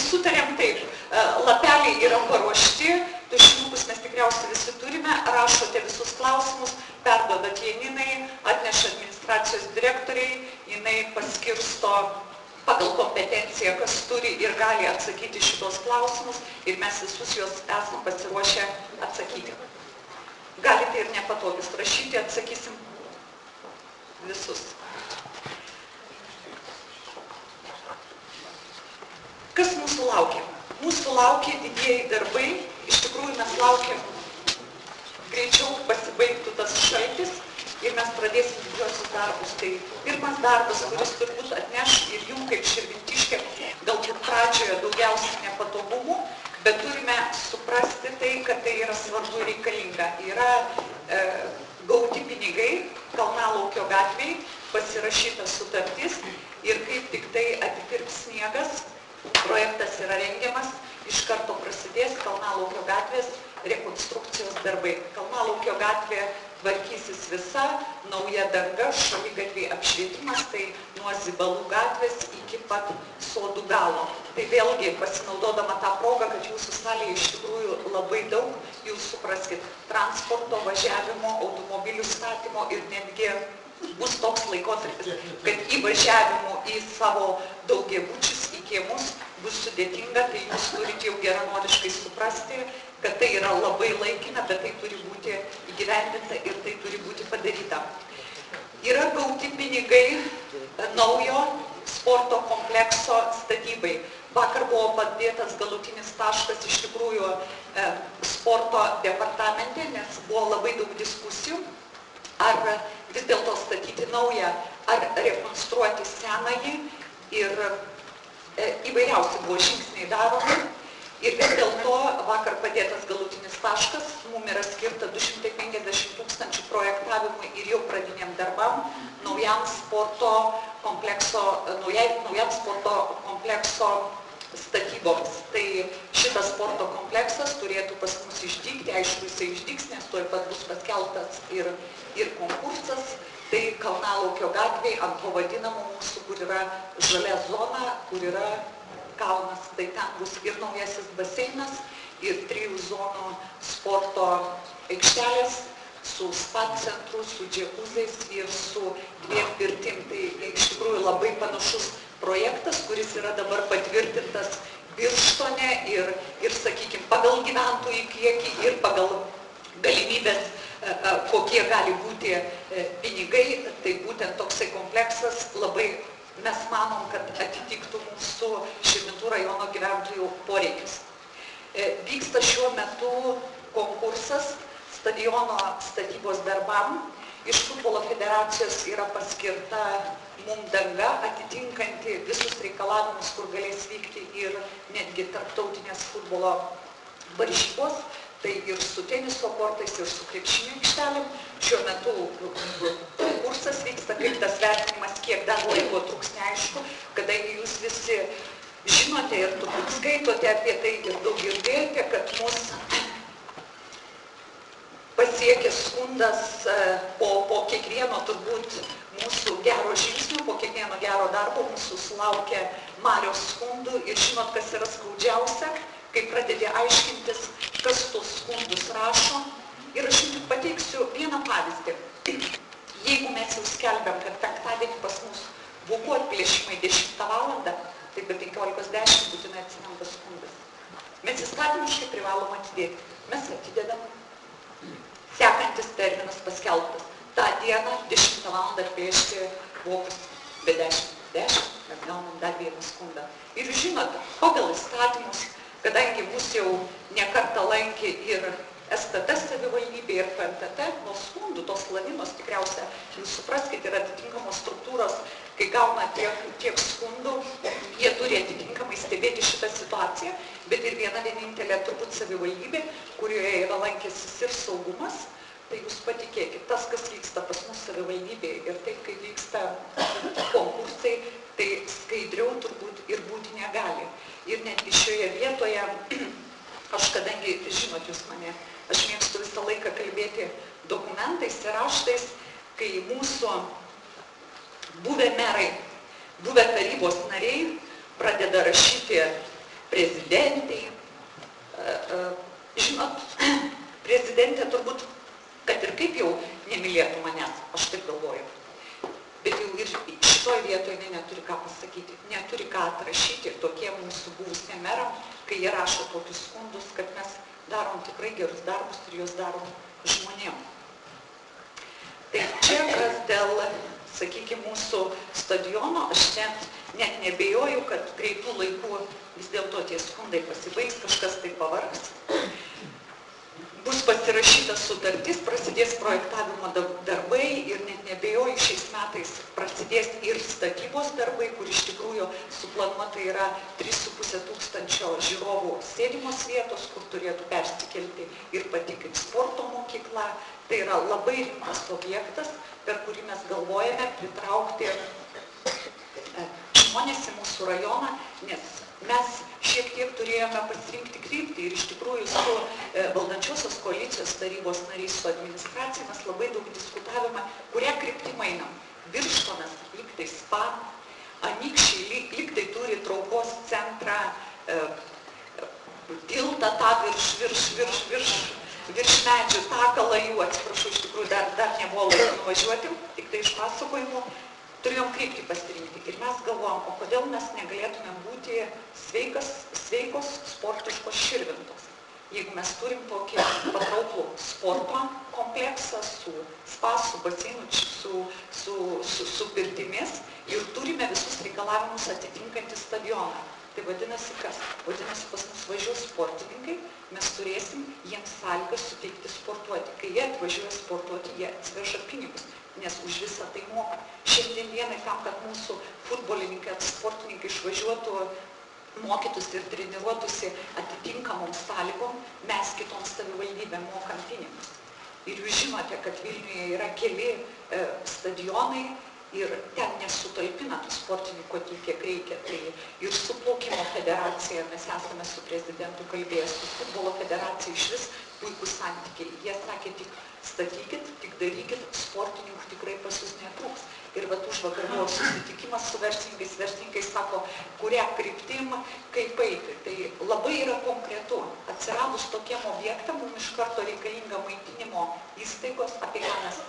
sutarėm taip, lapeliai yra paruošti, tušinukus mes tikriausiai visi turime, rašote visus klausimus, perduodat Janinai, atneša administracijos direktoriai, jinai paskirsto pagal kompetenciją, kas turi ir gali atsakyti šitos klausimus ir mes visus juos esame pasiruošę atsakyti. Galite ir nepatogius rašyti, atsakysim visus. Kas mūsų laukia? Mūsų laukia didieji darbai, iš tikrųjų mes laukiam greičiau pasibaigtų tas šaltis ir mes pradėsim didžiosius darbus. Tai pirmas darbas, kuris turbūt atneš ir jums kaip širvintiškė, galbūt pradžioje daugiausiai nepatogumų, bet turime suprasti tai, kad tai yra svarbu ir reikalinga. Yra gauti pinigai Kalnalaukio gatvėj, pasirašytas sutartis ir kaip tik tai atitirps sniegas, projektas yra rengiamas, iš karto prasidės Kalnalaukio gatvės rekonstrukcijos darbai. Kalnalaukio gatvė tvarkysis visa, nauja danga, šaligatviai apšvietimas, tai nuo Zibalų gatvės iki pat Sodų galo. Tai vėlgi, pasinaudodama tą progą, kad jūsų salėje iš tikrųjų labai daug, jūs supraskit, transporto, važiavimo, automobilių statymo ir netgi bus toks laikotarpis, kad įvažiavimų į savo daugiabučius, į kiemus bus sudėtinga, tai jūs turite jau geranoriškai suprasti, kad tai yra labai laikina, bet tai turi būti įgyvendinta ir tai turi būti padaryta. Yra gauti pinigai naujo sporto komplekso statybai. Vakar buvo padėtas galutinis taškas iš tikrųjų sporto departamente, nes buvo labai daug diskusijų, ar vis dėlto statyti naują, ar rekonstruoti senąjį ir įvairiausi buvo žingsniai daromi. Ir vis dėlto vakar padėtas galutinis taškas, mums yra skirta 250 000 projektavimui ir jau pradiniam darbam naujam sporto komplekso statyboms. Tai šitas sporto kompleksas turėtų pas mus išdygti, aišku, jisai išdygs, nes tuoj pat bus paskelbtas ir konkursas. Tai Kalnalaukio gatvėj ant to vadinamo mūsų, kur yra žalia zona, kur yra kalnas, tai ten bus ir naujasis baseinas, ir 3 zonų sporto aikštelės su spa centru, su džiakuzais ir su 2 pirtim. Tai iš tikrųjų labai panašus projektas, kuris yra dabar patvirtintas Birštone ir sakykime, pagal gyventojų kiekį ir pagal galimybės, kokie gali būti pinigai, tai būtent toksai kompleksas labai, mes manom, kad atitiktų mūsų Širvintų rajono gyventojų poreikius. Vyksta šiuo metu konkursas stadiono statybos darbam. Iš futbolo federacijos yra paskirta mums danga, atitinkanti visus reikalavimus, kur galės vykti ir netgi tarptautinės futbolo varžybos. Tai ir su teniso kortais, ir su krepšinio aikštelėm. Šiuo metu konkursas vyksta, kaip tas vertinimas, kiek dar laiko truks neaišku, kadangi jūs visi žinote ir turbūt skaitote apie tai ir daug girdėjote, kad mus pasiekė skundas po kiekvieno turbūt mūsų gero žingsnių, po kiekvieno gero darbo mūsų sulaukia Marios skundų ir žinot, kas yra skaudžiausia, kai pradedi aiškintis, kas tos skundus rašo. Ir aš jums pateiksiu vieną pavyzdį. Jeigu mes jau skelbiam, kad penktadienį pas mus buvo atplėšimai 10 valandą, tai be 15:10 būtinai atsiranda skundas. Mes įstatymiškai privalom atidėti. Mes atidedam. Sekantis terminas paskelbtas. Ta diena 10 valandą atplėšti vokus be 10. Mes gaunam dar vieną skundą. Ir žinot, pagal įstatymus, kadangi mus jau nekartą lankė ir STT savivaldybė ir PMTT, nuo skundų, tos lavinos tikriausia, jūs supraskite, yra atitinkamos struktūros, kai gauna tiek skundų, jie turi atitinkamai stebėti šitą situaciją, bet ir viena vienintelė turbūt savivaldybė, kurioje yra lankęsis ir saugumas, tai jūs patikėkit, tas, kas vyksta pas mus savivaldybėje ir taip, kai vyksta konkursai, tai skaidriau turbūt ir būti negali. Ir netgi šioje vietoje, aš kadangi, žinot jūs mane, aš mėgstu visą laiką kalbėti dokumentais ir raštais, kai mūsų buvę merai, buvę tarybos nariai pradeda rašyti tokie mūsų buvusiem meram, kai jie rašo tokius skundus, kad mes darom tikrai gerus darbus ir juos darom žmonėm. Tai čia, kas dėl, sakykime, mūsų stadiono, aš net nebejoju, kad greitų laikų vis dėlto tie skundai pasibaigs, kažkas tai pavargs. Bus pasirašytas sutartis, prasidės projektavimo darbai ir net nebejoju, šiais metais prasidės ir statybos darbai, kur iš tikrųjų suplanuota yra 3,5 tūkstančio žiūrovų sėdimos vietos, kur turėtų persikelti ir pati kaip sporto mokykla. Tai yra labai rimtas objektas, per kurį mes galvojame pritraukti žmonės į mūsų rajoną, nes mes šiek tiek turėjome pasirinkti kryptį ir iš tikrųjų su valdančiosios koalicijos tarybos nariais, su administracija mes labai daug diskutavome, kurią kryptimą einam. Birštonas lygtai spa, Anykščiai lygtai turi traukos centrą, tiltą tą virš medžių, takalą jų, atsiprašau, iš tikrųjų dar nebuvo laiko nuvažiuoti, tik tai iš pasakojimų. Turėjom kryptį pasirinkti ir mes galvojom, o kodėl mes negalėtume būti sveikos sportiškos Širvintos. Jeigu mes turim tokį patrauklų sporto kompleksą su spa, su baseinu, su pirtimis ir turime visus reikalavimus atitinkantį stadioną. Tai vadinasi kas? Vadinasi, pas mus važiuos sportininkai, mes turėsim jiems sąlygas suteikti sportuoti. Kai jie atvažiuoja sportuoti, jie atsiveža pinigus, nes už visą tai moka. Šiandien dienai tam, kad mūsų futbolininkai, sportininkai išvažiuotų, mokytųsi ir treniruotųsi atitinkamom sąlygom, mes kitom savivaldybėm mokam pinigus. Ir jūs žinote, kad Vilniuje yra keli stadionai ir ten nesutalpina tų sportininkų tiek, kiek reikia. Tai ir su plaukimo federacija mes esame su prezidentu kalbėjęs, su futbolo federacija iš vis puikūs santykiai. Jie sakė, tik statykit, tik darykit, sportininkų tikrai pas jūs netrūks. Ir vat užvakar buvo susitikimas su verslininkais, verslininkai sako, kurią kryptim, kaip eiti. Tai labai yra konkretu. Atsiradus tokiem objektam, mums iš karto reikalinga maitinimo įstaigos, apie ką mes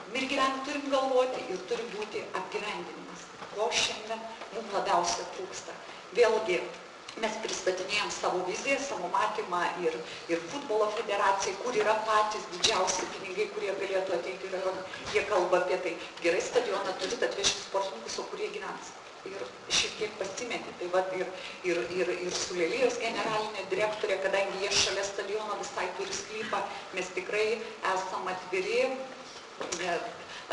mirgyvenį turim galvoti ir turi būti apgyvendinimas. Ko šiandien mums labiausiai trūksta. Vėlgi, mes pristatinėjom savo viziją, savo matymą ir futbolo federacijai, kur yra patys didžiausi pinigai, kurie galėtų ateiti į rajoną. Jie kalba apie tai, gerai stadioną turit atvežti sportininkus, o kurie gyvens. Ir šiek tiek pasimetė. Tai vat ir su Lelijos generalinė direktorė, kadangi jie šalia stadiono visai turi sklypą, mes tikrai esam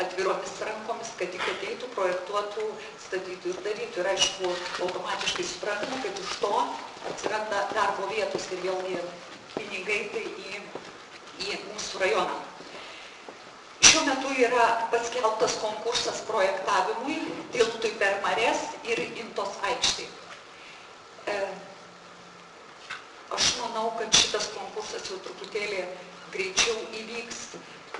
atviromis rankomis, kad tik ateitų, projektuotų, statytų ir darytų. Ir aišku, automatiškai suprantama, kad iš to atsiranda darbo vietos ir vėlgi pinigai tai į mūsų rajoną. Šiuo metu yra paskelbtas konkursas projektavimui, tiltui per Marias ir Intos aikštei. Aš manau, kad šitas konkursas jau truputėlį greičiau įvyks,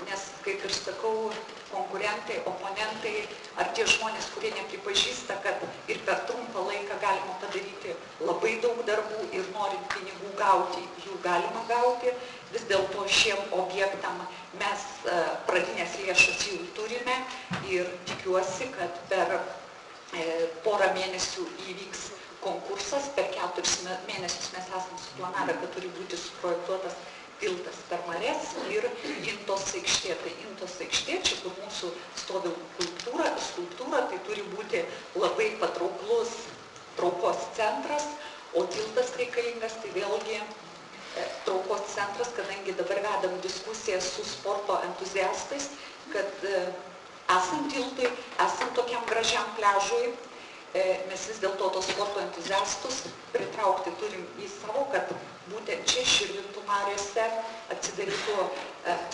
nes, kaip ir sakau, konkurentai, oponentai, ar tie žmonės, kurie nepripažįsta, kad ir per trumpą laiką galima padaryti labai daug darbų ir norint pinigų gauti, jų galima gauti. Vis dėlto šiem objektam mes pradinės lėšas jau turime ir tikiuosi, kad per porą mėnesių įvyks konkursas, per 4 mėnesius mes esame suplanavę, kad turi būti suprojektuotas tiltas per Marias ir Intos aikštė. Tai Intos aikštė, čia kur mūsų stovi skulptūra, tai turi būti labai patrauklus traukos centras, o tiltas reikalingas, tai vėlgi traukos centras, kadangi dabar vedam diskusiją su sporto entuziastais, kad esant tiltui, esant tokiam gražiam pliažui, mes vis dėlto tos sporto entuziastus pritraukti turim į savo, kad būtent čia Širvintų mariose atsidarytų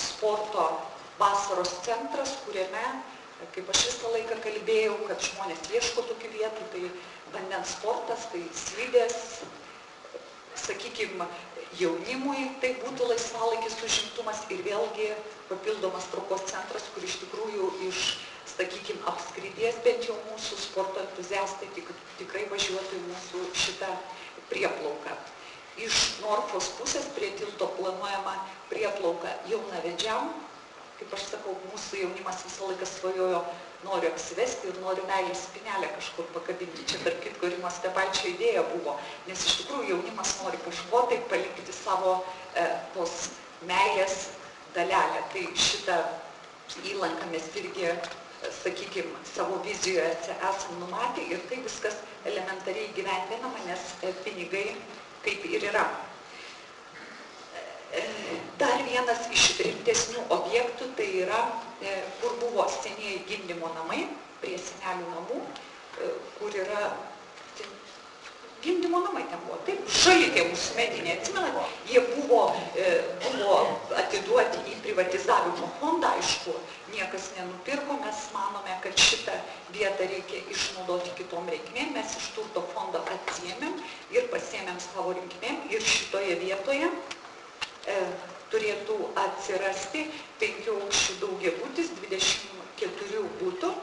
sporto vasaros centras, kuriame, kaip aš visą laiką kalbėjau, kad žmonės ieško tokių vietų, tai vandens sportas, tai slidės, sakykime, jaunimui tai būtų laisvalaikis užimtumas ir vėlgi papildomas traukos centras, kur iš tikrųjų iš, sakykime, apskrities, bent jau mūsų sporto entuziastai tikrai važiuotų į mūsų šitą prieplauką. Iš Norfos pusės prie tilto planuojama prieplauka Jaunavedžiam. Kaip aš sakau, mūsų jaunimas visą laiką svajojo noriu apsivesti ir noriu meilės spynelę kažkur pakabinti. Čia tarp kitko Rimos Stepačio idėja buvo, nes iš tikrųjų jaunimas nori kažko tai palikti savo tos meilės dalelę. Tai šitą įlanką mes irgi, sakykime, savo vizijoje esam numatę ir tai viskas elementariai gyvendinama, nes pinigai kaip ir yra. Dar vienas iš rimtesnių objektų tai yra, kur buvo senieji gimdymo namai, prie senelių namų, kur yra gimdymo namai ten buvo, taip, žali tie mūsų mediniai, atsimenat, jie buvo atiduoti į privatizavimo fondą, aišku, niekas nenupirko, mes manome, kad šitą vietą reikia išnaudoti kitom reikmėm, mes iš turto fondo atsiėmėm ir pasiėmėm savo reikmėm ir šitoje vietoje turėtų atsirasti 5 aukščių daugiabutis, 24 būtų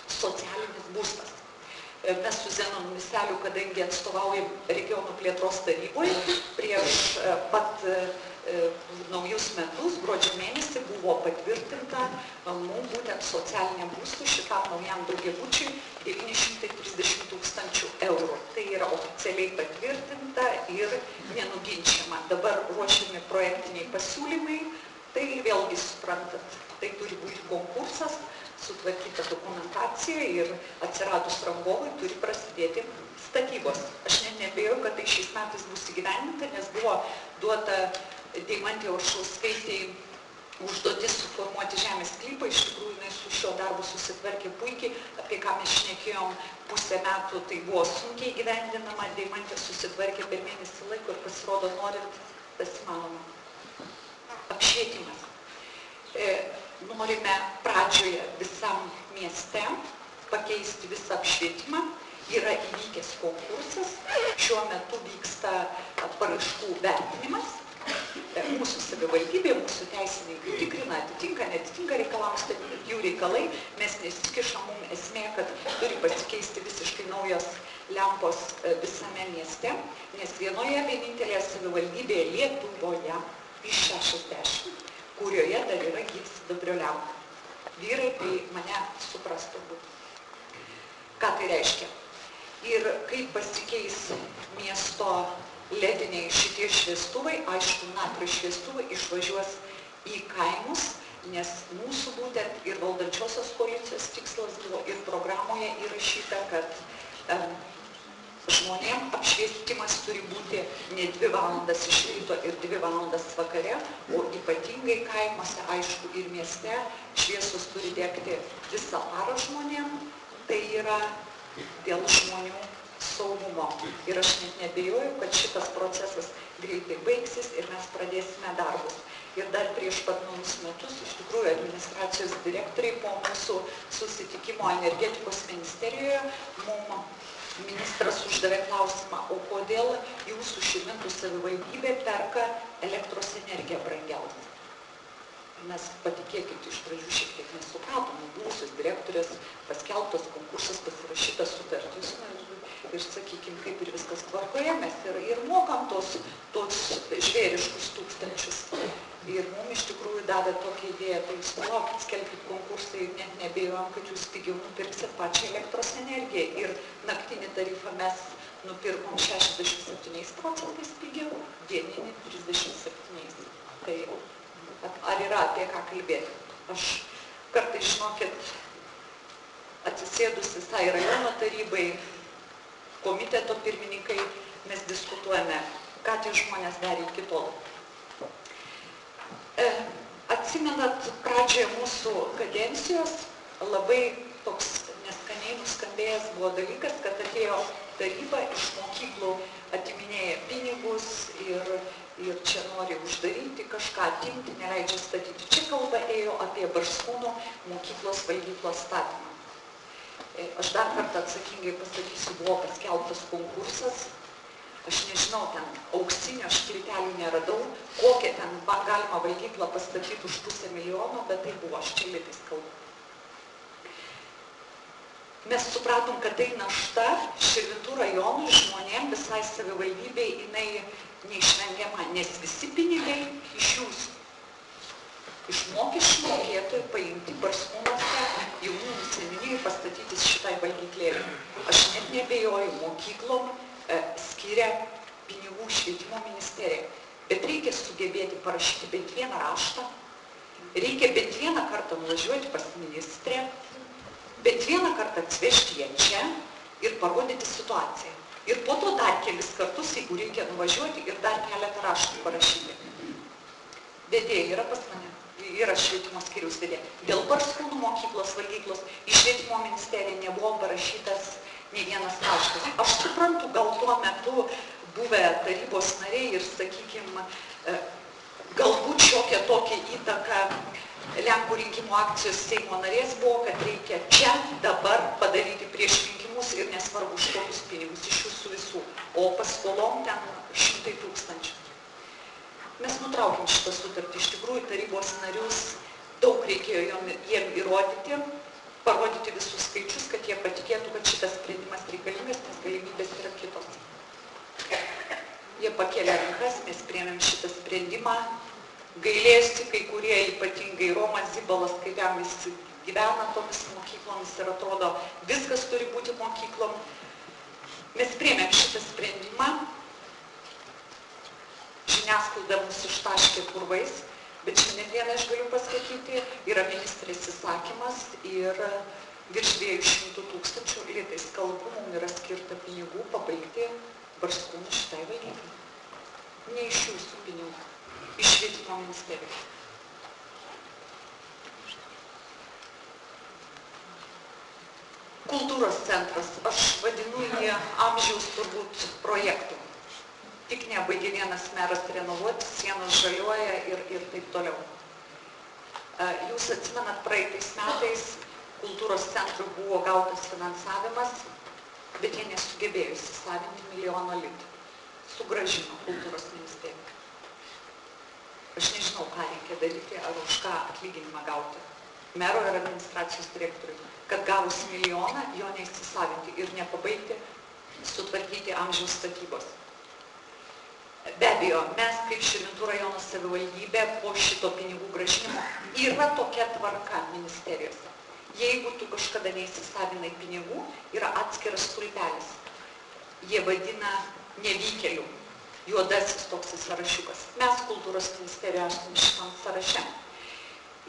socialinis būstas. Mes su Zenonu Miseliu, kadangi atstovaujam regionų plėtros taryboje, prieš pat naujus metus, gruodžio mėnesį, buvo patvirtinta mums būtent socialiniam būstui šitam naujam daugiabučiui 930 000 eurų. Tai yra oficialiai patvirtinta ir nenuginčiama. Dabar ruošiami projektiniai pasiūlymai, tai vėlgi suprantat, tai turi būti konkursas, sutvarkyta dokumentacija ir atsiradus rangovui turi prasidėti statybos. Aš net neabejoju, kad tai šiais metais bus įgyvendinta, nes buvo duota Deimantei Oršauskaitei užduotis suformuoti žemės sklypą. Iš tikrųjų, jinai su šio darbu susitvarkė puikiai, apie ką mes šnekėjom pusę metų, tai buvo sunkiai įgyvendinama. Deimantė susitvarkė per mėnesį laiko ir pasirodo, norint, tas įmanoma. Apšvietimas. Norime pradžioje visam mieste pakeisti visą apšvietimą. Yra įvykęs konkursas, šiuo metu vyksta paraiškų vertinimas. Mūsų savivaldybė, mūsų teisininkai tikrina, atitinka, netitinka reikalavimus, tai jų reikalai, mes nesikišam, mums esmė, kad turi pasikeisti visiškai naujos lempos visame mieste, nes vienoje vienintelėje savivaldybėje Lietuvoje iš 60, kurioje dar yra gyvsidabrio lempa. Vyrai tai mane supras turbūt. Ką tai reiškia? Ir kaip pasikeis miesto lediniai šitie šviestuvai, aišku, natrio šviestuvai išvažiuos į kaimus, nes mūsų būtent ir valdančiosios koalicijos tikslas buvo ir programoje įrašyta, kad žmonėm apšviestimas turi būti ne 2 valandas iš ryto ir 2 valandas vakare, o ypatingai kaimuose, aišku, ir mieste šviesos turi degti visą parą žmonėm, tai yra dėl žmonių saugumo. Ir aš net neabejoju, kad šitas procesas greitai baigsis ir mes pradėsime darbus. Ir dar prieš pat naujus metus, iš tikrųjų, administracijos direktoriai po mūsų susitikimo energetikos ministerijoje mums ministras uždavė klausimą, o kodėl jūsų Širvintų savivaldybė perka elektros energiją brangiausiai. Mes patikėkit, iš pradžių šiek tiek nesupratom, buvusios direktorės paskelbtas konkursas, pasirašytas sutartis ir sakykime, kaip ir viskas tvarkoje, mes ir mokam tos žvėriškus tūkstančius. Ir mums iš tikrųjų davė tokią idėją, tai jūs palaukit, skelbkit konkursą ir net nebėjom, kad jūs pigiau nupirksit pačią elektros energiją. Ir naktinį tarifą mes nupirkom 67% pigiau, dieninį 37%. Tai ar yra apie ką kalbėti? Aš kartais, žinokit, atsisėdus visai rajono tarybai, komiteto pirmininkai, mes diskutuojame, ką tie žmonės darė iki tol. Atsimenat, pradžioje mūsų kadencijos labai toks neskaniai nuskambėjęs buvo dalykas, kad atėjo taryba iš mokyklų atiminėja pinigus ir čia nori uždaryti, kažką atimti, neleidžia statyti. Čia kalba ėjo apie Barskūnų mokyklos valgyklos statymą. Aš dar kartą atsakingai pasakysiu, buvo paskelbtas konkursas. Aš nežinau, ten auksinio štiltelių neradau, kokią ten galima valgyklą pastatyti už 500 000, bet tai buvo, aš čia litais kalbu. Mes supratom, kad tai našta Širvintų rajonų žmonėm, visai savivaldybei, jinai neišvengiama, nes visi pinigai iš jūsų. iš mokesčių mokėtojų paimti Barskūnuose jaunųjų seniūnijai pastatyti šitai valgyklėlei. Aš net nebejoju, mokyklom skiria pinigų švietimo ministerija, bet reikia sugebėti parašyti bent vieną raštą, reikia bent vieną kartą nuvažiuoti pas ministrę, bent vieną kartą atsivežti ją čia ir parodyti situaciją. Ir po to dar kelis kartus, jeigu reikia nuvažiuoti ir dar keletą raštų parašyti. Vedėja yra pas mane, yra švietimo skyriaus vedėja. Dėl Barskūnų mokyklos valgyklos į švietimo ministeriją nebuvo parašytas nei vienas raštas. Aš suprantu, gal tuo metu buvę tarybos nariai ir, sakykime, galbūt šiokia tokia įtaka Lenkų rinkimų akcijos Seimo narės buvo, kad reikia čia dabar padaryti prieš rinkimus ir nesvarbu už kokius pinigus, iš jūsų visų, o paskolom ten 100 000. Mes nutraukėm šitą sutartį, iš tikrųjų tarybos narius daug reikėjo jiem įrodyti, parodyti visus skaičius, kad jie patikėtų, kad šitas sprendimas reikalingas, nes galimybės yra kitos. Jie pakėlė rankas, mes priėmėm šitą sprendimą. Gailėsi kai kurie, ypatingai Romas Zibalas, kaip jam visi gyvena tomis mokyklomis ir atrodo, viskas turi būti mokyklom. Mes priėmėm šitą sprendimą, žiniasklaida mus ištaškė purvais, bet šiandien dieną aš galiu pasakyti, yra ministrės įsakymas ir virš 200 000 litais kalbų mums yra skirta pinigų pabaigti Barskūnų šitai valgyklai. Ne iš jūsų pinigų. Iš švietimo ministerijos. Kultūros centras, aš vadinu jį amžiaus turbūt projektų. Tik nebaigė vienas meras renovuoti, sienos žaliuoja ir taip toliau. Jūs atsimenat, praeitais metais kultūros centrui buvo gautas finansavimas, bet jie nesugebėjo įsisavinti 1 000 000 litų. Sugrąžino kultūros ministerija. Aš nežinau, ką reikia daryti, ar už ką atlyginimą gauti. Mero ir administracijos direktoriui, kad gavus 1 000 000, jo neįsisavinti ir nepabaigti sutvarkyti amžiaus statybos. Be abejo, mes kaip Širvintų rajono savivaldybė po šito pinigų grąžinimo yra tokia tvarka ministerijose. Jeigu tu kažkada neįsisavinai pinigų, yra atskiras stulpelis. Jie vadina nevykėlių. Juodasis toks sąrašiukas. Mes kultūros ministerijoje esame šitam sąraše.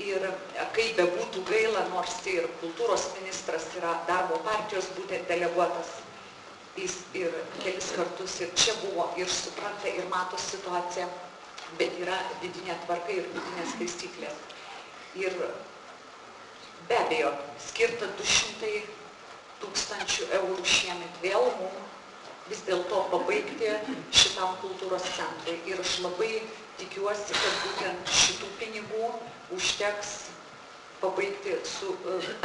Ir kaip be būtų gaila, nors ir kultūros ministras yra darbo partijos būtent deleguotas, jis ir kelis kartus ir čia buvo, ir supranta, ir mato situaciją, bet yra vidinė tvarka ir vidinės taisyklės. Ir be abejo, skirta 200 000 eurų šiemet vėl mums vis dėlto pabaigti šitam kultūros centrui. Ir aš labai tikiuosi, kad būtent šitų pinigų užteks pabaigti,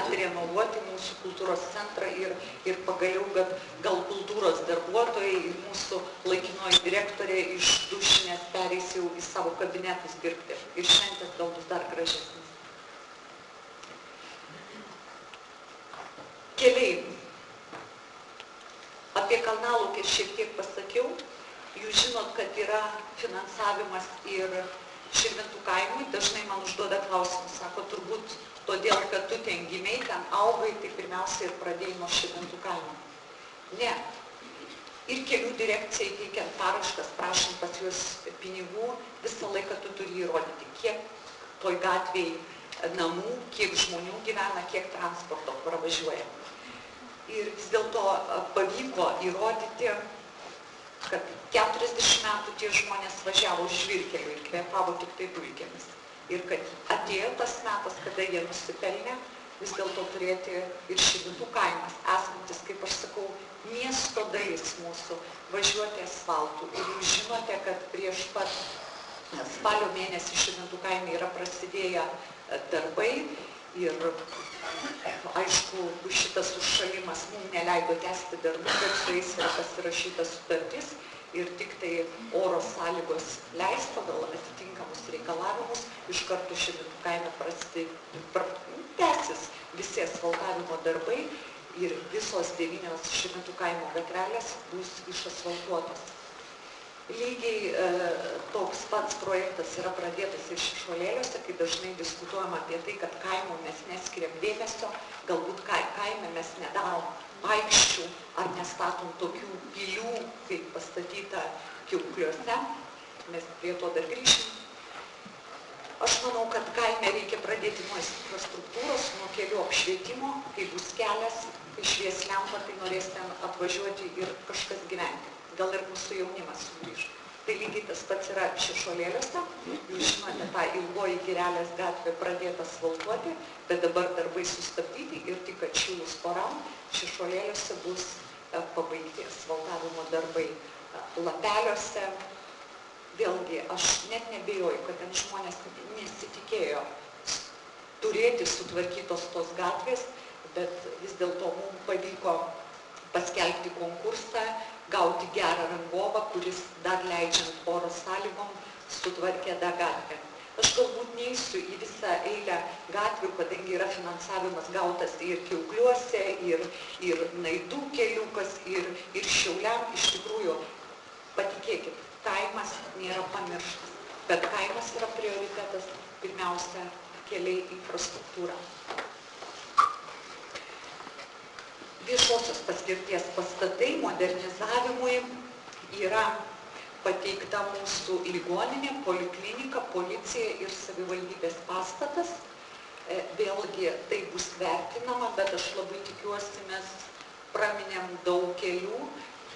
atrenovuoti mūsų kultūros centrą ir pagaliau, kad gal kultūros darbuotojai ir mūsų laikinoji direktorė iš dušinės pereis jau į savo kabinetus dirbti. Ir šventės gal bus dar gražesnis. Keliai. Apie Kalnalūkį šiek tiek pasakiau. Jūs žinot, kad yra finansavimas ir Širvintų kaimui. Dažnai man užduoda klausimus, sako, turbūt todėl, kad tu ten gimei, ten augai, tai pirmiausia ir pradėjai nuo Širvintų kaimo. Ne. Ir kelių direkcijai teikiant paraškas, prašant pas juos pinigų, visą laiką tu turi įrodyti, kiek toj gatvėj namų, kiek žmonių gyvena, kiek transporto pravažiuoja. Ir vis dėlto pavyko įrodyti, kad 40 metų tie žmonės važiavo žvyrkeliu ir kvėpavo tik tai dulkėmis. Ir kad atėjo tas metas, kada jie nusipelnė, vis dėlto turėti ir Širvintų kaimas, esantis, kaip aš sakau, miesto dalis mūsų, važiuoti asfaltų. Ir jūs žinote, kad prieš pat spalio mėnesį Širvintų kaime yra prasidėję darbai. Ir aišku, šitas užšalimas mums neleido tęsti darbų, bet su jais yra pasirašyta sutartis ir tik tai oro sąlygos leis pagal atitinkamus reikalavimus iš karto Širvintų kaime tęsis visi asfaltavimo darbai ir visos 9 Širvintų kaimo gatvelės bus išasfaltuotos. Lygiai toks pats projektas yra pradėtas ir Šešuolėliuose, kai dažnai diskutuojama apie tai, kad kaimo mes neskiriam dėmesio, galbūt kaime mes nedarom aikščių ar nestatom tokių pilių, kaip pastatyta Kiaukliuose. Mes prie to dar grįšim. Aš manau, kad kaime reikia pradėti nuo infrastruktūros, nuo kelių apšvietimo, kai bus kelias, kai švies lempa, tai norės ten atvažiuoti ir kažkas gyventi. Gal ir mūsų jaunimas sugrįž. Tai lygiai tas pats yra Šešuolėliuose. Jūs žinote, tą ilgoji Girelės gatvė pradėta asfaltuoti, bet dabar darbai sustabdyti ir tik atšilus oram Šešuolėliuose bus pabaigti asfaltavimo darbai. Lapeliuose, vėlgi, aš net nebejoju, kad ten žmonės nesitikėjo turėti sutvarkytos tos gatvės, bet vis dėlto mums pavyko paskelbti konkursą, gauti gerą rangovą, kuris dar leidžiant oro sąlygom sutvarkė tą gatvę. Aš galbūt neįsiu į visą eilę gatvių, kadangi yra finansavimas gautas ir Kiaukliuose, ir Naidų keliukas, ir Šiauliam. Iš tikrųjų, patikėkit, kaimas nėra pamirštas, bet kaimas yra prioritetas, pirmiausia, keliai, infrastruktūra. Viešosios paskirties pastatai modernizavimui yra pateikta mūsų ligoninė, poliklinika, policija ir savivaldybės pastatas. Vėlgi tai bus vertinama, bet aš labai tikiuosi, mes praminėm daug kelių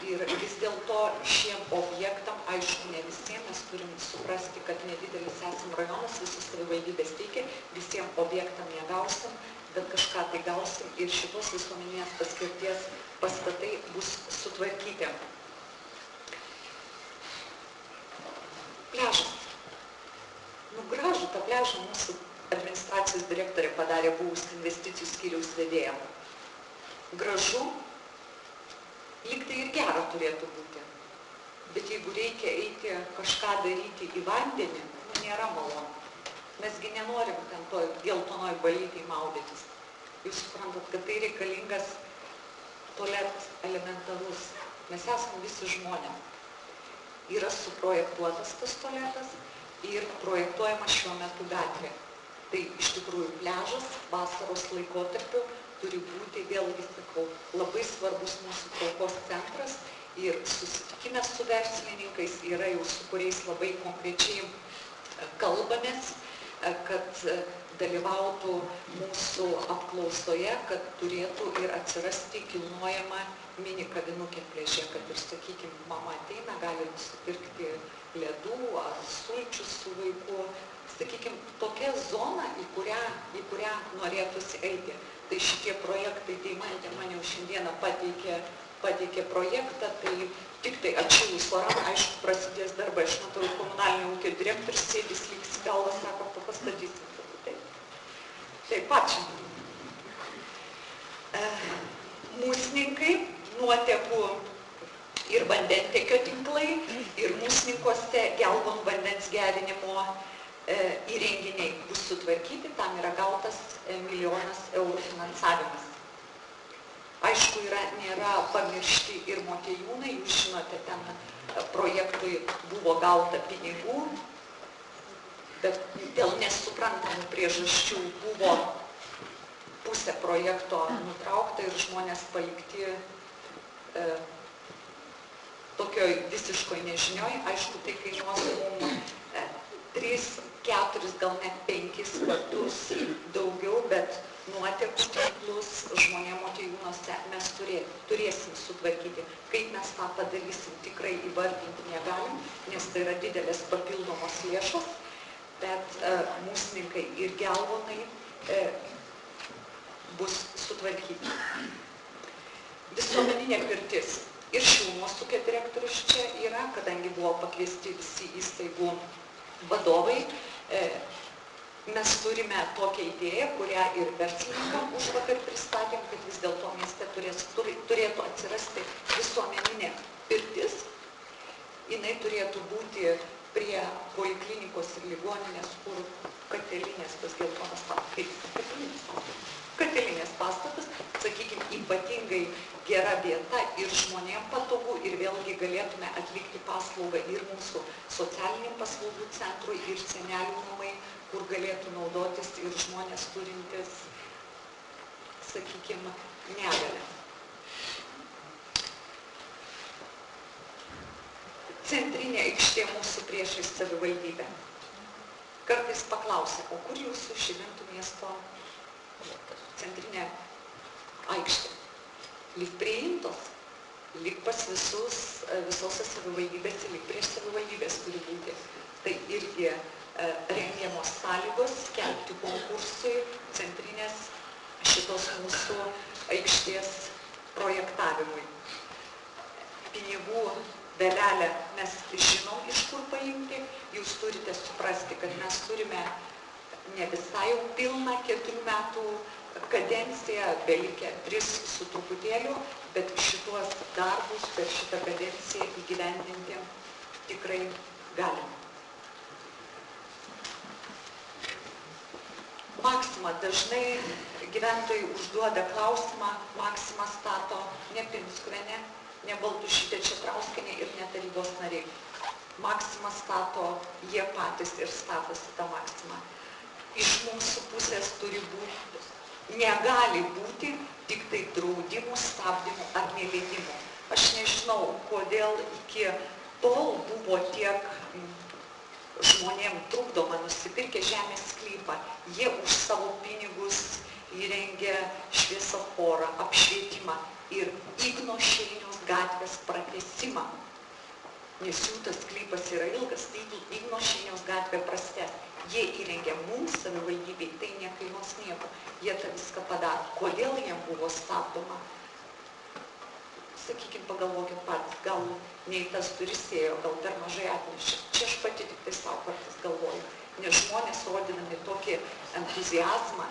ir vis dėlto šiem objektam, aišku, ne visiems, mes turim suprasti, kad nedidelis esam rajonas, visus savivaldybės teikia, visiems objektam negausim, bet kažką tai gausim ir šitos visuomeninės paskirties pastatai bus sutvarkyti. Pliažas. Gražų tą pliažą mūsų administracijos direktorė padarė buvus investicijų skyriaus vedėjam. Gražu, lyg tai ir gera turėtų būti. Bet jeigu reikia eiti kažką daryti į vandenį, nėra malonu. Mesgi nenorim ten to geltonoj balytėj maudytis. Jūs suprantat, kad tai reikalingas tualetas elementarus. Mes esame visi žmonės. Yra suprojektuotas tas tualetas ir projektuojama šiuo metu gatvė. Tai iš tikrųjų pliažas vasaros laikotarpiu turi būti, vėlgi sakau, labai svarbus mūsų traukos centras ir susitikime su verslininkais yra jau su kuriais labai konkrečiai kalbamės, kad dalyvautų mūsų apklausoje, kad turėtų ir atsirasti kilnojama mini kavinukė pliaže, kad ir, sakykime, mama ateina, gali nusipirkti ledų ar sulčių su vaiku. Sakykime, tokia zona, į kurią norėtųsi eiti. Tai šitie projektai, tai man jau šiandieną pateikė projektą, tai tik tai atšilus oram, aišku, prasidės darbai. Aš matau, komunalinio ūkio direktorius sėdis lygs galvą, sako, pastatysim. Taip pačią. Mūsninkai, nuotekų ir vandentiekio tinklai ir mūsninkose gelvon vandens gerinimo įrenginiai bus sutvarkyti, tam yra gautas 1 milijonas eurų finansavimas. Aišku, nėra pamiršti ir Motiejūnai, jūs žinote, ten projektui buvo gauta pinigų, bet dėl nesuprantamų priežasčių buvo pusė projekto nutraukta ir žmonės palikti tokioj visiškoj nežinioj. Aišku, tai kainuos mums 3, 4, gal net 5 kartus daugiau, bet nuotekų tinklus žmonėm Motiejūnuose mes turėsim sutvarkyti. Kaip mes tą padarysim, tikrai įvardinti negalim, nes tai yra didelės papildomos lėšos, bet mūsninkai ir gelvonai bus sutvarkyti. Visuomeninė pirtis. Ir šilumos ūkio direktorius čia yra, kadangi buvo pakviesti visi įstaigų vadovai. Mes turime tokią idėją, kurią ir verslininkam užvakar pristatėm, kad vis dėlto mieste turėtų atsirasti visuomeninė pirtis. Jinai turėtų būti prie poliklinikos ir ligoninės, kur katilinės, tas geltonas katilinės pastatas, sakykime, ypatingai gera vieta ir žmonėm patogu ir vėlgi galėtume atlikti paslaugą ir mūsų socialiniam paslaugų centrui ir senelių namai, kur galėtų naudotis ir žmonės turintis, sakykime, negalę. Centrinė aikštė mūsų priešais savivaldybę. Kartais paklausia, o kur jūsų Širvintų miesto centrinė aikštė? Lyg priimtos, lyg pas visose savivaldybėse, lyg prieš savivaldybės turi būti. Tai irgi rengiamos sąlygos skelbti konkursui centrinės šitos mūsų aikštės projektavimui. Pinigų dalelę mes žinom, iš kur paimti. Jūs turite suprasti, kad mes turime ne visai jau pilną 4 metų kadenciją, belikę 3 su truputėliu, bet šituos darbus per šitą kadenciją įgyvendinti tikrai galime. Maxima dažnai gyventojai užduoda klausimą, Maxima stato ne Pinskuvienė, ne Baltušytė Četrauskienė ir ne tarybos nariai. Maxima stato jie patys ir statosi tą Maximą. Iš mūsų pusės turi būti, negali būti tik tai draudimų, stabdymų ar neleidimų. Aš nežinau, kodėl iki tol buvo tiek žmonėm trukdoma nusipirkę žemės sklypą. Jie už savo pinigus įrengė šviesoforą, apšvietimą ir Igno Šeiniaus gatvės pratesimą. Nes jų tas sklypas yra ilgas, tai Igno Šeiniaus gatvė prastės. Jie įrengė mums, savivaldybei, tai nekainuos nieko. Jie tą viską padaro. Kodėl jiem buvo stabdoma? Sakykime, pagalvokit patys, gal nei tas duris ėjo, gal per mažai atnešė. Čia aš pati tik tai savo kartais galvoju. Nes žmonės rodinami tokį entuziazmą,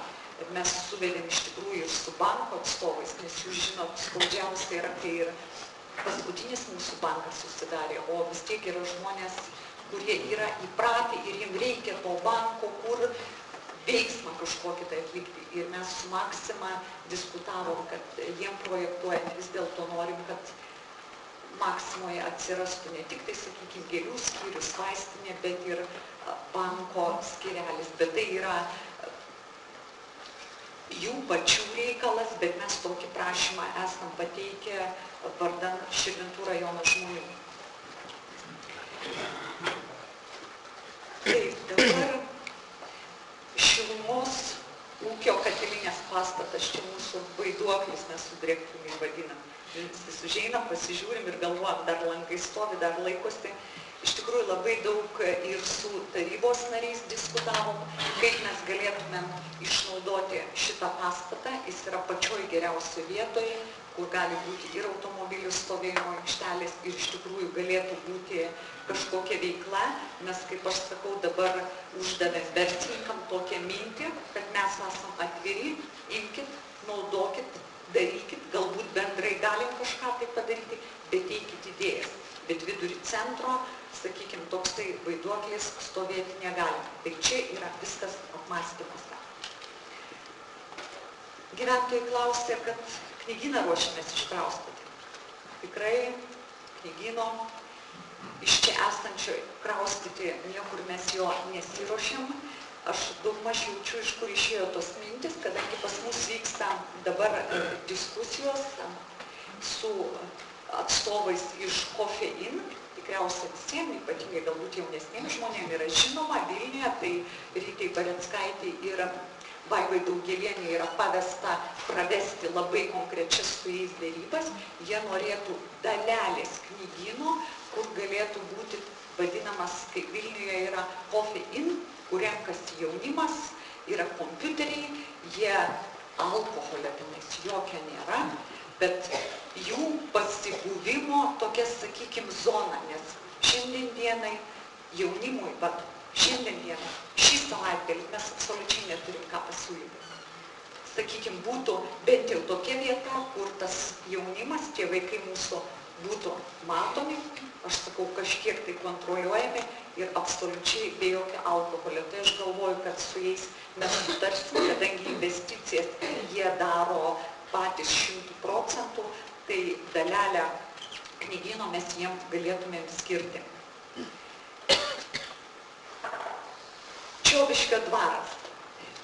mes suvedėm iš tikrųjų ir su banko atstovais, nes jūs žinot, skaudžiausia yra, kai ir paskutinis mūsų bankas susidarė, o vis tiek yra žmonės, kurie yra įpratę ir jiems reikia to banko, kur veiksmą kažkokį tai atlikti. Ir mes su Maxima diskutavom, kad jiem projektuojant vis dėlto norim, kad Maximoje atsirastų ne tik tai, sakykime, gėlių skyrius, vaistinė, bet ir banko skyrelis. Bet tai yra jų pačių reikalas, bet mes tokį prašymą esam pateikę vardan Širvintų rajono žmonių. Taip, dabar Šilumos ūkio katilinės pastatas, čia mūsų vaiduoklis, mes su direktoriumi vadinam. Visi užeinam, pasižiūrim ir galvojam, dar langai stovi, dar laikosi. Iš tikrųjų labai daug ir su tarybos nariais diskutavom, kaip mes galėtumėm išnaudoti šitą pastatą. Jis yra pačioj geriausioje vietoje, kur gali būti ir automobilių stovėjimo aikštelės ir iš tikrųjų galėtų būti kažkokia veikla. Mes, kaip aš sakau, dabar uždavėm verslininkam tokią mintį, kad mes esam atviri, imkit, naudokit, darykit, galbūt bendrai galim kažką tai padaryti, bet teikit idėjas. Bet vidury centro, sakykime, toksai vaiduoklis stovėti negalim. Tai čia yra viskas apmąstymas. Gyventojai klausė, kad knygyną ruošiamės iškraustyti. Tikrai knygyno iš čia esančio kraustyti niekur mes jo nesiruošiam. Aš daugmaž jaučiu, iš kur išėjo tos mintis, kadangi pas mus vyksta dabar diskusijos su atstovais iš Coffee Inn, tikriausiai visiems, ypatingai galbūt jaunesniems žmonėms yra žinoma, Vilniuje, tai Rytai Bareckaitei ir Vaivai Daugėlienei yra pavesta pravesti labai konkrečias su jais dėrybas. Jie norėtų dalelės knygyno, kur galėtų būti vadinamas, kaip Vilniuje yra Coffee Inn, kur renkasi jaunimas, yra kompiuteriai, jie alkoholio tenais jokio nėra, bet jų pasibuvimo tokia, sakykime, zona, nes šiandien dienai jaunimui, bet šiandien dienai, šį savaitgalį mes absoliučiai neturim ką pasiūlyti. Sakykime, būtų bent jau tokia vieta, kur tas jaunimas, tie vaikai mūsų būtų matomi, aš sakau, kažkiek tai kontroliuojami ir absoliučiai be jokio alkoholio. Tai aš galvoju, kad su jais mes sutarsim, kadangi investicijas jie daro patys 100%, tai dalelę knygyno mes jiems galėtumėm skirti. Čiobiškio dvaras.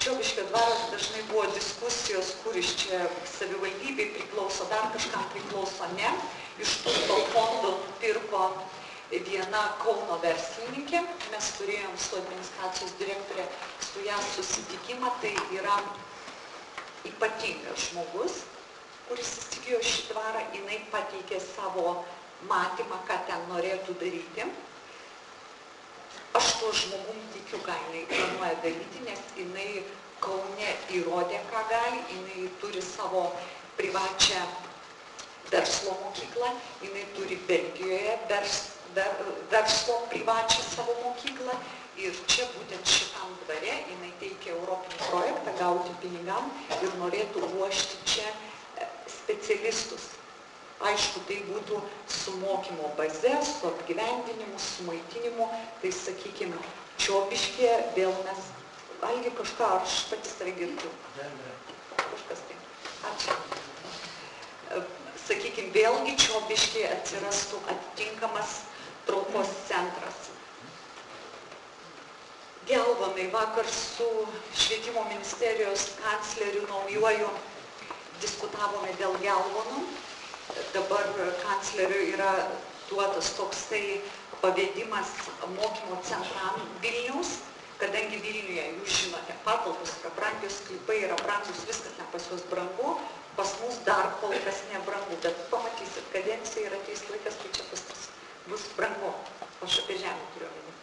Čiobiškio dvaras dažnai buvo diskusijos, kuris čia savivaldybei priklauso, dar kažkam priklauso, ne. Iš turto fondo pirko viena Kauno verslininkė. Mes turėjom su administracijos direktorė su ją susitikimą, tai yra ypatingas žmogus, kuris įsigijo šį dvarą, jinai pateikė savo matymą, ką ten norėtų daryti. Aš tuo žmogum tikiu, ką jinai planuoja daryti, nes jinai Kaune įrodė, ką gali, jinai turi savo privačią verslo mokyklą, jinai turi Belgijoje verslo privačią savo mokyklą ir čia būtent šitam dvare jinai teikia europinį projektą gauti pinigam ir norėtų ruošti čia specialistus. Aišku, tai būtų su mokymo baze, su apgyvendinimu, su maitinimu, tai sakykime, Čiobiškėje vėl mes, Algi kažką, ar aš pati save girdžiu? Kažkas tai. Ačiū. Sakykime, vėlgi Čiobiškėje atsirastų atitinkamas traukos centras. Gelvonai, vakar su švietimo ministerijos kancleriu naujuoju diskutavome dėl Gelvonų. Dabar kancleriui yra duotas toksai pavedimas mokymo centram Vilniaus, kadangi Vilniuje, jūs žinote, patalpos yra brangios, sklypai yra brangus, viskas ten pas juos brangu, pas mus dar kol kas nebrangu, bet pamatysit, kadencija yra ateis laikas, kai čia pas mus bus brangu, aš apie žemę turiu omeny.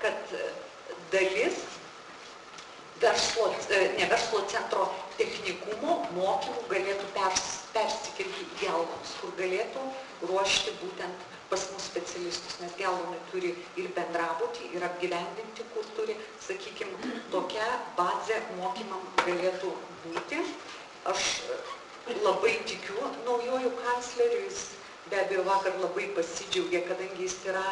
Kad dalis ne verslo centro technikumo mokymų galėtų persikelti į Gelvonus, kur galėtų ruošti būtent pas mus specialistus, nes Gelvonai turi ir bendrabutį, ir apgyvendinti, kur turi, sakykime, tokia bazė mokymam galėtų būti. Aš labai tikiu naujojų kanclerių, jis be abejo vakar labai pasidžiaugė, kadangi jis yra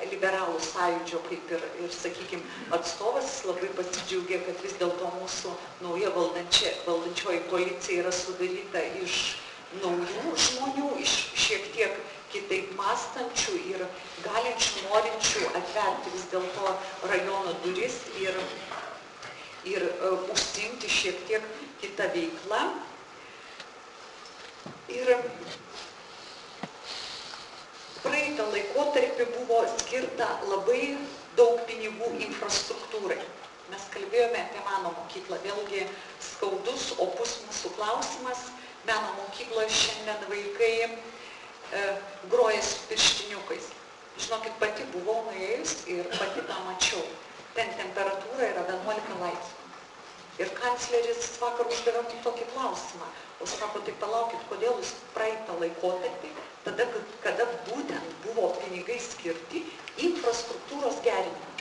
liberalų sąjūdžio kaip ir sakykime, atstovas, jis labai pasidžiaugė, kad vis dėlto mūsų nauja valdančioji koalicija yra sudaryta iš naujų žmonių, iš šiek tiek kitaip mąstančių ir galinčių, norinčių atverti vis dėlto rajono duris ir užsiimti šiek tiek kitą veiklą. Ir praeitą laikotarpį buvo skirta labai daug pinigų infrastruktūrai. Mes kalbėjome apie meno mokyklą, vėlgi skaudus, opus mūsų klausimas. Meno mokykloje šiandien vaikai groja su pirštiniukais. Žinokit, pati buvau nuėjus ir pati tą mačiau. Ten temperatūra yra 11 laipsnių. Ir kancleris vakar uždavė tokį klausimą. O sako, tai palaukit, kodėl jūs praeitą laikotarpį, tada, kada būtent buvo pinigai skirti infrastruktūros gerinimui.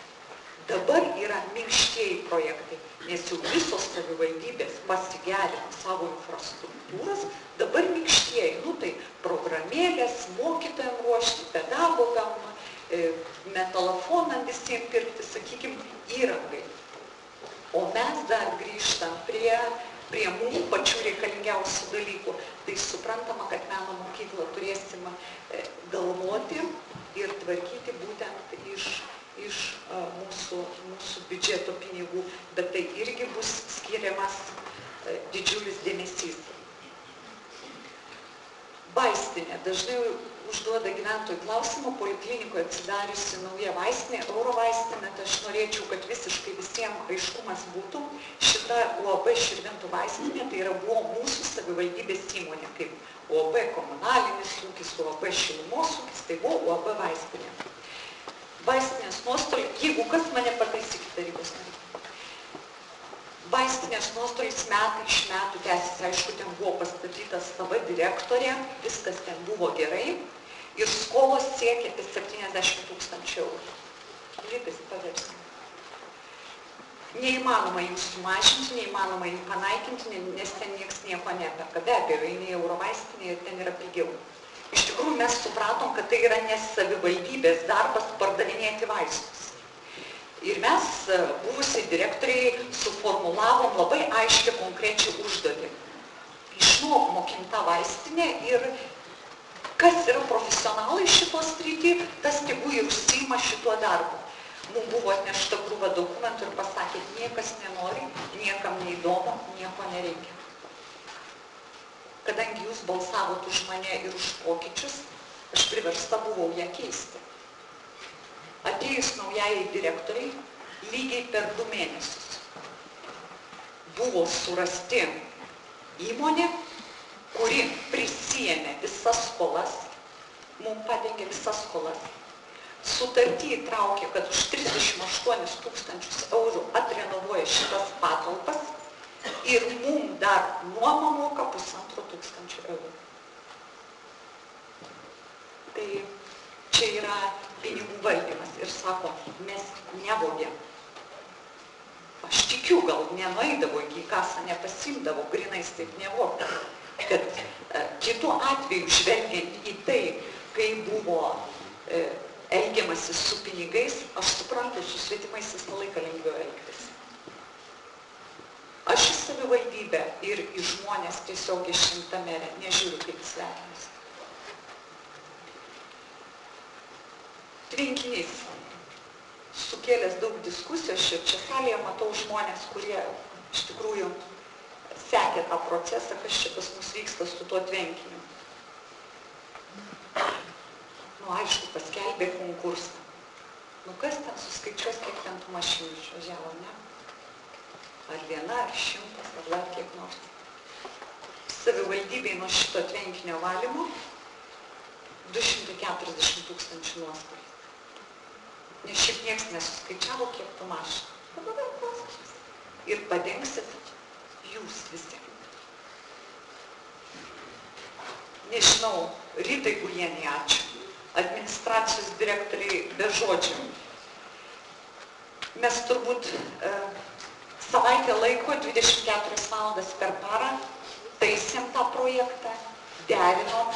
Dabar yra minkštieji projektai, nes jau visos savivaldybės pasigerino savo infrastruktūras, dabar minkštieji, tai programėlės, mokytojam ruošti, pedagogam, metalofoną visiems pirkti, sakykime, įrangai. O mes dar grįžtam prie mūsų pačių reikalingiausių dalykų. Tai suprantama, kad meno mokyklą turėsim galvoti ir tvarkyti būtent iš mūsų biudžeto pinigų, bet tai irgi bus skiriamas didžiulis dėmesys. Vaistinė. Dažnai užduoda gyventojų klausimą, poliklinikoje atsidariusi nauja vaistinė, Eurovaistinė, tai aš norėčiau, kad visiškai visiems aiškumas būtų. Šita UAB Širvintų vaistinė, tai buvo mūsų savivaldybės įmonė, kaip UAB komunalinis ūkis, UAB šilumos ūkis, tai buvo UAB vaistinė. Vaistinės nuostoliai, jeigu kas mane pataisykit tarybos nariai. Vaistinės nuostolis metai iš metų tęsis, aišku, ten buvo pastatyta sava direktorė, viskas ten buvo gerai ir skolos siekia apie 70 000 eurų. Lytais paversim. Neįmanoma jų sumažinti, neįmanoma jų panaikinti, nes ten nieks nieko neperka. Be abejo, eini į Eurovaistinę ir ten yra pigiau. Iš tikrųjų mes supratom, kad tai yra ne savivaldybės darbas pardavinėti vaistus. Ir mes, buvusiai direktoriai, suformulavom labai aiškią konkrečią užduotį. Išmokim tą vaistinę ir kas yra profesionalai šitos srity, tas tegu ir užsiima šituo darbu. Mums buvo atnešta krūva dokumentų ir pasakė, niekas nenori, niekam neįdomu, nieko nereikia. Kadangi jūs balsavot už mane ir už pokyčius, aš priversta buvau ją keisti. Atėjus naujai direktoriai, lygiai per 2 mėnesius buvo surasti įmonė, kuri prisijėmė visas skolas, mums padengė visas skolas, sutartį įtraukė, kad už 38 000 eurų atrenovuoja šitas patalpas ir mums dar nuomą moka 1500 eurų. Tai čia yra pinigų valdymas ir sako, mes nevogėm. Aš tikiu, gal nenueidavo į kasą, nepasimdavo, grinais taip nevogdavo. Bet kitu atveju, žvelgiant į tai, kai buvo elgiamasi su pinigais, aš suprantu, su svetimais visą laiką lengviau elgtis. Aš į savivaldybę ir į žmonės tiesiog išrinkta merė nežiūriu kaip svetimas. Tvenkinys sukėlęs daug diskusijos ir čia salėje matau žmonės, kurie iš tikrųjų sekė tą procesą, kas čia pas mus vyksta su tuo tvenkiniu. Aišku, paskelbė konkursą. Kas ten suskaičiuos, kiek ten tų mašinų išvažiavo, ne? Ar 1, ar 100, ar dar kiek nors. Savivaldybei nuo šito tvenkinio valymo 240 000 nuostolių. Nes šiaip nieks nesuskaičiavo, kiek tų mašinų. Dabar klausimas. Ir padengsit jūs visi. Nežinau, Ritai Gulienei ačiū. Administracijos direktoriai be žodžių. Mes turbūt savaitę laiko, 24 valandas per parą, taisėm tą projektą, derinom,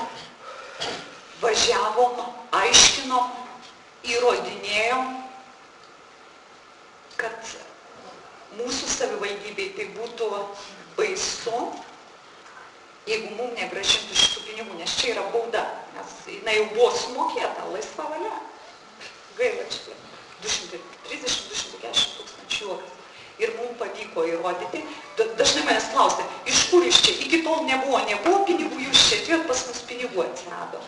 važiavom, aiškinom, įrodinėjom, kad mūsų savivaldybei tai būtų baisu, jeigu mums negrąžintų šitų pinigų, nes čia yra bauda, nes jinai jau buvo sumokėta, laisva valia. Gaila čia 230-240 000 juokas. Ir mums pavyko įrodyti. Dažnai manęs klausia, iš kur iš čia? Iki tol nebuvo pinigų, jūs čia atėjot, pas mus pinigų atsirado.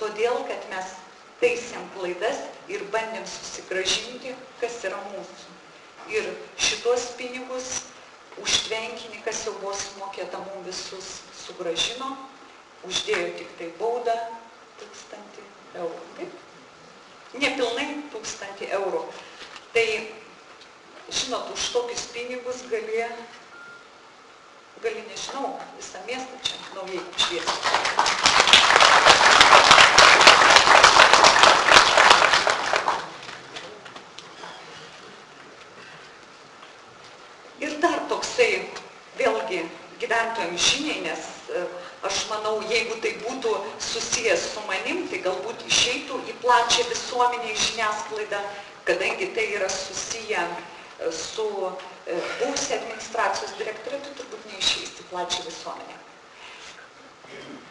Todėl, kad mes taisėm klaidas ir bandėm susigrąžinti, kas yra mūsų. Ir šitos pinigus už tvenkinį, kas jau buvo sumokėta, mums visus sugrąžino, uždėjo tik tai baudą 1000 eurų. Taip? Nepilnai 1000 eurų. Tai, žinot, už tokius pinigus gali, nežinau, visą miestą čia naujai apšviesti. Ir dar toksai, vėlgi, gyventojams žiniai, nes aš manau, jeigu tai būtų susijęs su manim, tai galbūt išeitų į plačią visuomenę, į žiniasklaidą, kadangi tai yra susiję su buvusia administracijos direktorė, tai turbūt neišeis į plačią visuomenę.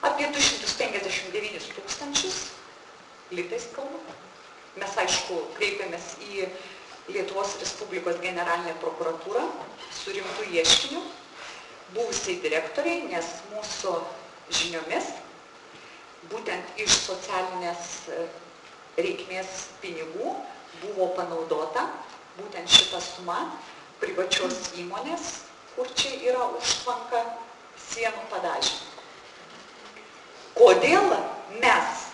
Apie 259 000 litais kalbu. Mes, aišku, kreipėmės į Lietuvos Respublikos generalinę prokuratūrą su rimtu ieškiniu, buvusiai direktoriai, nes mūsų žiniomis būtent iš socialinės reikmės pinigų buvo panaudota būtent šita suma privačios įmonės, kur čia yra užtvanka sienų padažymų. Kodėl mes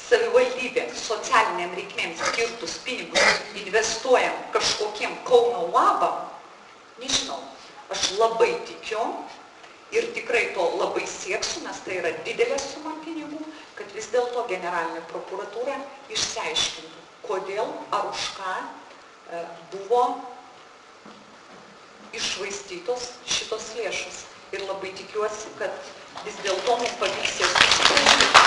savivaldybė socialiniam reikmėms skirtus pinigus investuojam kažkokiem Kauno uabam, nežinau. Aš labai tikiu ir tikrai to labai sieksiu, nes tai yra didelė suma pinigų, kad vis dėlto generalinė prokuratūra išsiaiškintų, kodėl ar už ką buvo iššvaistytos šitos lėšos. Ir labai tikiuosi, kad vis dėlto mums pavyks jas susigrąžinti.